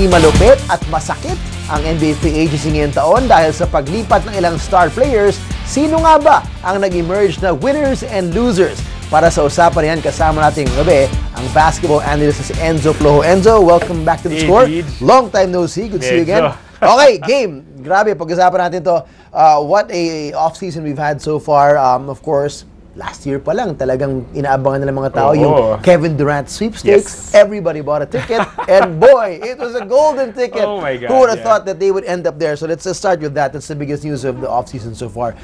Hindi malupit at masakit ang NBA free agency ngayong taon dahil sa paglipat ng ilang star players. Sino nga ba ang nag-emerge na winners and losers? Para sa usapan yan, kasama natin gabi ang basketball analyst si Enzo Flojo. Enzo, welcome back to the score. Long time no see. Good to see you again. Okay, game. Grabe, pag-usapan natin to. What a off-season we've had so far. Of course, last year pa lang, talagang inaabangan ng mga tao yung Kevin Durant sweepstakes. Yes. Everybody bought a ticket. And boy, it was a golden ticket. Oh my God, who would have thought that they would end up there? So let's start with that. That's the biggest news of the off-season so far.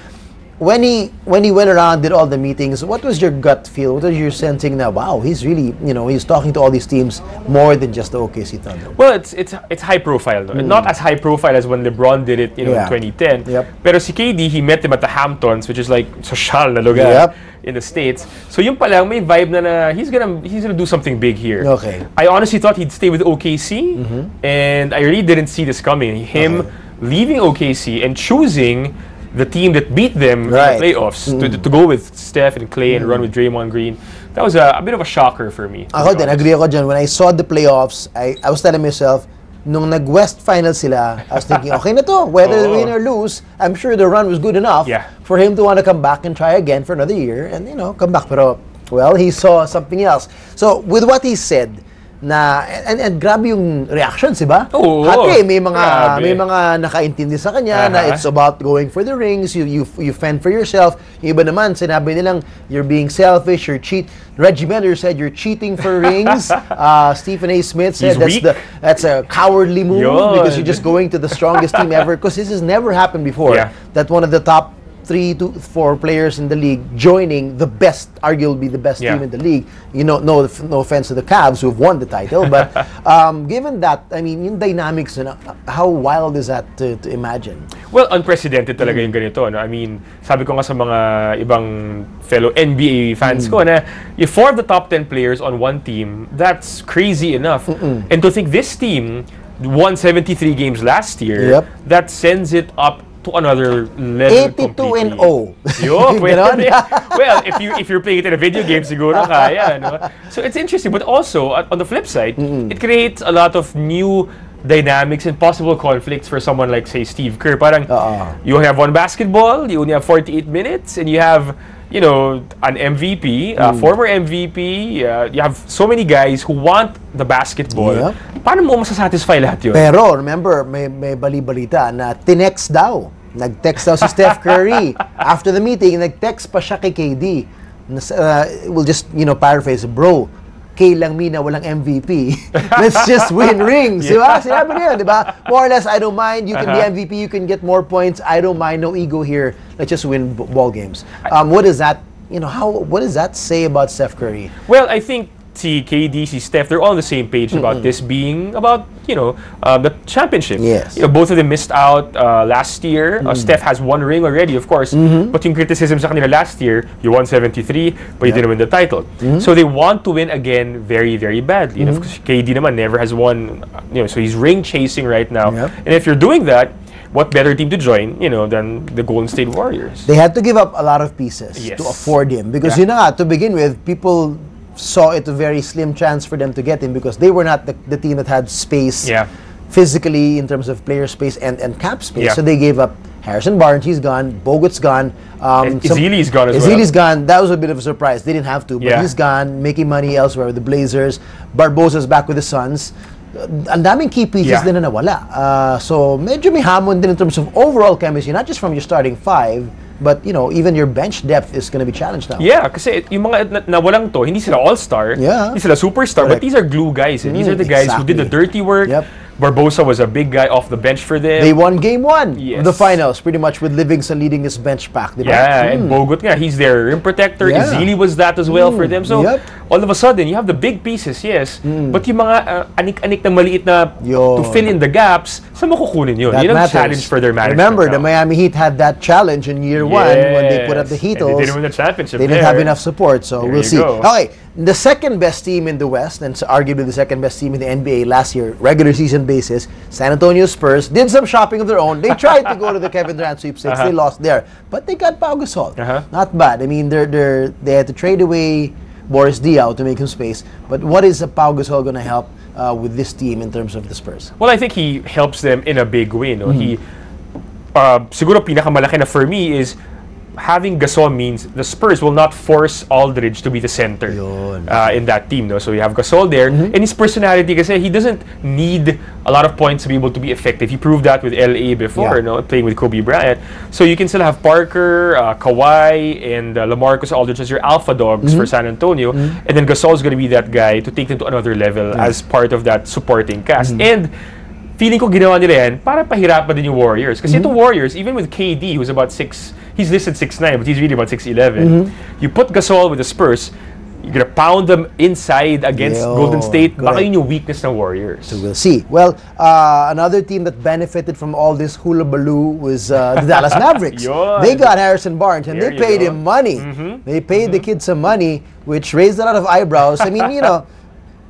When he went around, did all the meetings, what was your gut feel? What was your sensing now? Wow, he's really, he's talking to all these teams more than just the OKC Thunder. Well, it's high profile, no? Not as high profile as when LeBron did it, in 2010. Pero si KD, he met him at the Hamptons, which is like social na lugar in the States. So yung palang may vibe na he's gonna do something big here. Okay. I honestly thought he'd stay with OKC, and I really didn't see this coming. Him leaving OKC and choosing the team that beat them in the playoffs to go with Steph and Clay and run with Draymond Green. That was a bit of a shocker for me. Ako din, agree ako dyan. When I saw the playoffs, I was telling myself, nung nag-West Finals sila, I was thinking, okay na to. Whether they win or lose, I'm sure the run was good enough for him to want to come back and try again for another year and, come back. Pero, well, he saw something else. So, with what he said, and grabe yung reactions, diba? Happy, may mga nakaintindi sa kanya na it's about going for the rings, you fend for yourself. Yung iba naman, sinabi nilang you're being selfish, you're Reggie Miller said you're cheating for rings. Stephen A. Smith said that's a cowardly move because you're just going to the strongest team ever, because this has never happened before. That one of the top 3 to 4 players in the league joining the best, arguably the best team in the league. No offense to the Cavs who've won the title, but given that, I mean, yung dynamics, how wild is that to imagine? Well, unprecedented talaga yung ganito. No? I mean, sabi ko nga sa mga ibang fellow NBA fans ko na if 4 of the top 10 players on one team, that's crazy enough. And to think this team won 73 games last year, that sends it up to another level. 82-0. Well, if you're playing it in a video game, siguro kaya, no? So it's interesting, but also on the flip side, it creates a lot of new dynamics and possible conflicts for someone like, say, Steve Kerr. Parang you have one basketball, you only have 48 minutes, and you have an MVP, former MVP, you have so many guys who want the basketball. Paano mo masasatisfy lahat yun? Pero, remember, may bali-balita na tinext daw. Nag-text daw si Steph Curry. After the meeting, nag-text pa siya kay KD. We'll just, paraphrase, bro, K lang mina, walang MVP. Let's just win rings. Diba? Sinabi niya, diba? More or less, I don't mind. You can be MVP, you can get more points. I don't mind, no ego here. Let's just win ball games. What does that, what does that say about Steph Curry? Well, I think si KD, si Steph, they're all on the same page about this being about, the championship. Both of them missed out last year. Steph has 1 ring already, of course. But yung criticism sa kanila last year, you won 73, but you didn't win the title. So they want to win again very, very badly. KD naman never has won, so he's ring chasing right now. And if you're doing that, what better team to join, than the Golden State Warriors? They had to give up a lot of pieces to afford him. Because, to begin with, people saw it a very slim chance for them to get him because they were not the team that had space physically in terms of player space and cap space. So they gave up Harrison Barnes, he's gone, Bogut's gone. Ezeli's gone as well. Ezeli's gone. That was a bit of a surprise. They didn't have to, but he's gone, making money elsewhere with the Blazers. Barbosa's back with the Suns. Ang daming key pieces din na nawala. So medyo may hamon din in terms of overall chemistry, not just from your starting 5, but even your bench depth is going to be challenged now. Kasi yung mga nawalang to, hindi sila all-star, hindi sila superstar, but these are glue guys. And these are the guys who did the dirty work. Barbosa was a big guy off the bench for them. They won game 1 of the finals, pretty much with Livingston leading his bench pack. Diba? And Bogut nga, he's their rim protector. Ezeli was that as well for them. So all of a sudden, you have the big pieces, but yung mga anik-anik na maliit na to fill in the gaps, saan mo kukunin yun? Yun ang challenge for their management. Remember, the Miami Heat had that challenge in year 1 when they put up the Heatles. They didn't win the championship. They didn't have enough support, so we'll see. Okay, the second best team in the West, and arguably the second best team in the NBA last year, regular season basis, San Antonio Spurs, did some shopping of their own. They tried to go to the Kevin Durant sweepstakes. They lost there. But they got Pau Gasol. Not bad. I mean, they had to trade away Boris Diaw to make him space. But what is Pau Gasol going to help with this team in terms of the Spurs? Well, I think he helps them in a big way. No? He, siguro pinakamalaki na for me is having Gasol means the Spurs will not force Aldridge to be the center in that team. No? So you have Gasol there, and his personality, kasi he doesn't need a lot of points to be able to be effective. He proved that with LA before, no? Playing with Kobe Bryant. So you can still have Parker, Kawhi, and LaMarcus Aldridge as your alpha dogs for San Antonio, and then Gasol is going to be that guy to take them to another level as part of that supporting cast. And feeling ko ginawa nila yan para pahirapan din yung Warriors. Kasi itong Warriors, even with KD, who's about 6, he's listed 6'9", but he's really about 6'11". You put Gasol with the Spurs, you're gonna pound them inside against Golden State. Baka yun yung weakness ng Warriors. So we'll see. Well, another team that benefited from all this hullabaloo was the Dallas Mavericks. They got Harrison Barnes, and they paid him money. They paid the kid some money, which raised a lot of eyebrows. I mean, you know,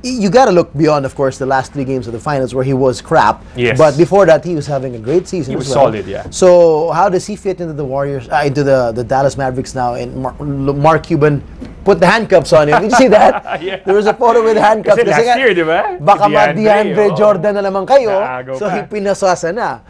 you got to look beyond, of course, the last 3 games of the finals where he was crap. But before that, he was having a great season. He was solid, So how does he fit into the Warriors, into the Dallas Mavericks now? And Mark Cuban put the handcuffs on him. Did you see that? There was a photo with handcuffs. Kasi last year, di ba? Baka DeAndre Jordan na naman kayo. So pinaswasa na.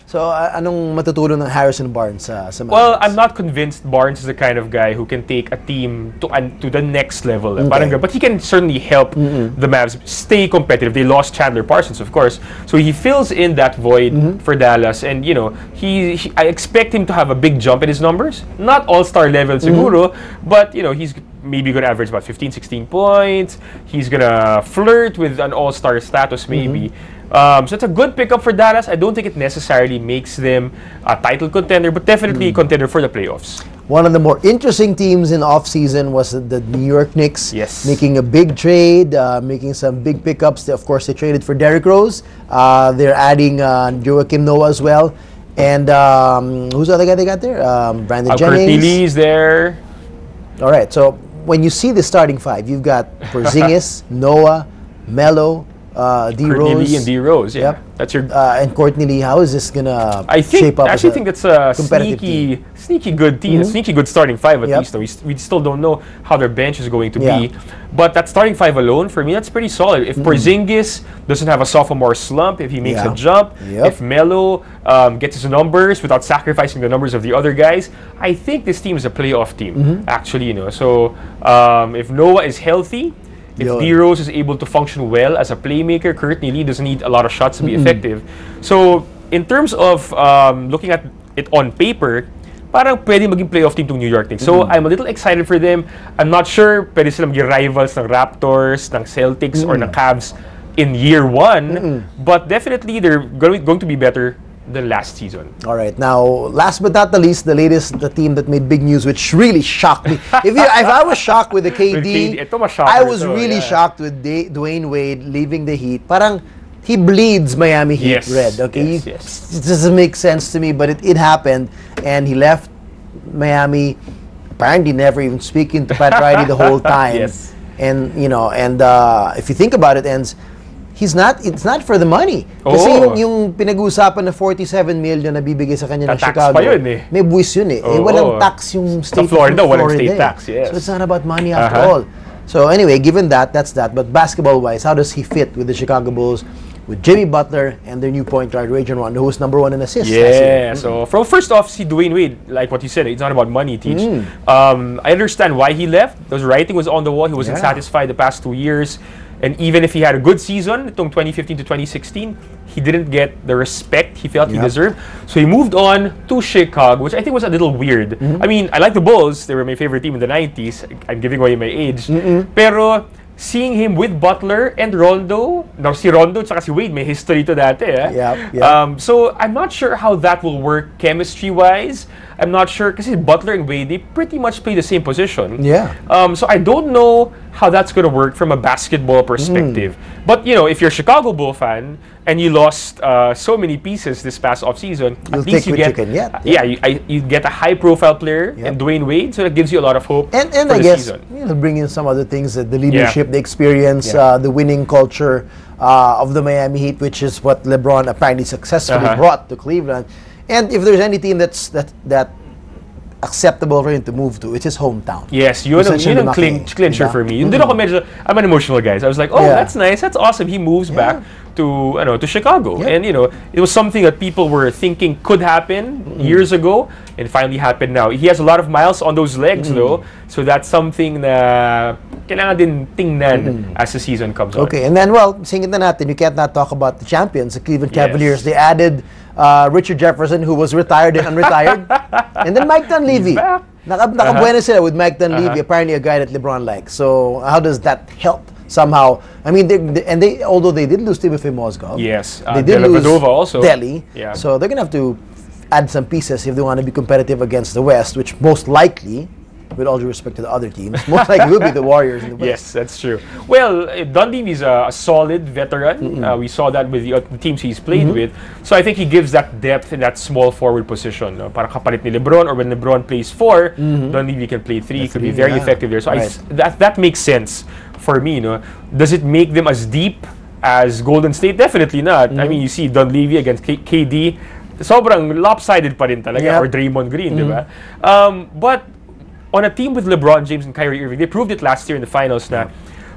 So, anong matutulong ng Harrison Barnes sa Mavericks? Well, I'm not convinced Barnes is the kind of guy who can take a team to the next level. But he can certainly help the Mavs stay competitive. They lost Chandler Parsons, of course. So he fills in that void for Dallas. And, you know, I expect him to have a big jump in his numbers. Not all-star level, siguro. But, you know, he's maybe going to average about 15, 16 points. He's going to flirt with an all-star status, maybe. So it's a good pickup for Dallas. I don't think it necessarily makes them a title contender, but definitely a contender for the playoffs. One of the more interesting teams in off-season was the New York Knicks, making a big trade, making some big pickups. Of course, they traded for Derrick Rose. They're adding Joakim Noah as well. And who's the other guy they got there? Brandon Jennings. Courtney Lee's there. All right, so when you see the starting 5, you've got Porzingis, Noah, Melo, Courtney Lee and D Rose, that's your and Courtney Lee. How is this gonna shape up? I actually think that's a sneaky good team, a sneaky good starting 5 at least. Though we still don't know how their bench is going to be, but that starting 5 alone for me, that's pretty solid. If Porzingis doesn't have a sophomore slump, if he makes a jump, if Melo gets his numbers without sacrificing the numbers of the other guys, I think this team is a playoff team. Actually, you know, so if Noah is healthy. If D Rose is able to function well as a playmaker, Courtney Lee doesn't need a lot of shots to be effective. So, in terms of looking at it on paper, parang pwede maging playoff team tong New York Knicks. So, I'm a little excited for them. I'm not sure pwede sila maging rivals ng Raptors, ng Celtics, or ng Cavs in year 1. But definitely, they're going to be better than last season. All right. Now, last but not the least, the team that made big news, which really shocked me. If I was shocked with the KD, I was really shocked with Dwayne Wade leaving the Heat. Parang he bleeds Miami Heat red. Okay, it doesn't make sense to me, but it happened, and he left Miami. Apparently, never even speaking to Pat Riley the whole time. And you know, and if you think about it, ends. It's not for the money. Kasi yung pinag-uusapan na 47 million na bibigay sa kanya ng Chicago, may buwis yun eh. Walang tax yung state of Florida. Walang state tax, So it's not about money after all. So anyway, given that, that's that. But basketball-wise, how does he fit with the Chicago Bulls, with Jimmy Butler and their new point guard, Rajon Rondo, who's #1 in assists? So first off, see Dwayne Wade, like what you said, it's not about money, Teach. I understand why he left. The writing was on the wall. He wasn't satisfied the past 2 years. And even if he had a good season, from 2015 to 2016, he didn't get the respect he felt he deserved. So he moved on to Chicago, which I think was a little weird. I mean, I like the Bulls. They were my favorite team in the 90s. I'm giving away my age. Pero seeing him with Butler and Rondo, now si Rondo at si Wade, may history to dati. So I'm not sure how that will work chemistry-wise. I'm not sure, kasi Butler and Wade, they pretty much play the same position. So I don't know how that's going to work from a basketball perspective. But, you know, if you're a Chicago Bull fan and you lost so many pieces this past offseason, at least you get you get a high-profile player in Dwayne Wade, so that gives you a lot of hope and for I the guess, season. You know, bring in some other things, the leadership, the experience, the winning culture of the Miami Heat, which is what LeBron apparently successfully brought to Cleveland. And if there's any team that acceptable for him to move to. It's his hometown. Yes, yun ang clincher for me. Doon ako medyo, I'm an emotional guy. So I was like, oh, that's nice, that's awesome. He moves back to Chicago, and it was something that people were thinking could happen years ago, and finally happened now. He has a lot of miles on those legs though, so that's something na kailangan din tingnan as the season comes on. Okay, and then singit na natin, you can't not talk about the champions, the Cleveland Cavaliers. They added Richard Jefferson, who was retired and unretired, and then Mike Dunleavy. Nakabuena sila with Mike Dunleavy, apparently a guy that LeBron likes. So how does that help? Somehow, I mean, they although they did lose Timothy Mozgov, they did lose also. Delhi, so they're gonna have to add some pieces if they want to be competitive against the West, which most likely, with all due respect to the other teams, most likely will be the Warriors in the West. Yes, that's true. Well, Dunleavy is a solid veteran. We saw that with the teams he's played with. So I think he gives that depth in that small forward position. Para kapalit ni LeBron, or when LeBron plays 4, Dunleavy can play 3. Could be very effective there. So that makes sense for me. Does it make them as deep as Golden State? Definitely not. I mean, you see Dunleavy against KD, sobrang lopsided pa rin talaga, or Draymond Green, diba? But on a team with LeBron James and Kyrie Irving, they proved it last year in the finals na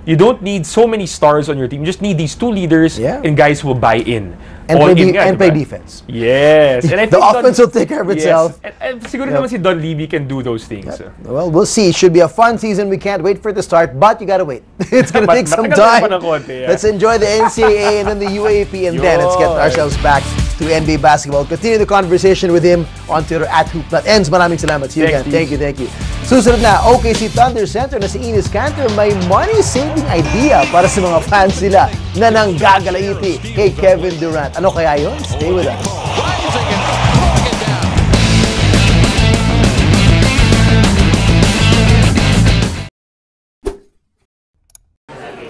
you don't need so many stars on your team. You just need these 2 leaders and guys who will buy in. And play defense. Yes. And I think the offense will take care of itself. And siguro naman si Dunleavy can do those things. Well, we'll see. It should be a fun season. We can't wait for it to start, but you gotta wait. It's gonna take some time. Let's enjoy the NCAA and then the UAP, and then let's get ourselves back to NBA basketball. Continue the conversation with him on Twitter at @hoop.ends. Maraming salamat. See you again. Thank you. Susunod na, OKC Thunder Center na si Enes Kanter may money-saving idea para sa mga fans nila na nanggagalaiti kay Kevin Durant. Ano kaya yun? Stay with us.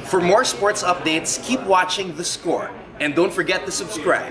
For more sports updates, keep watching The Score. And don't forget to subscribe.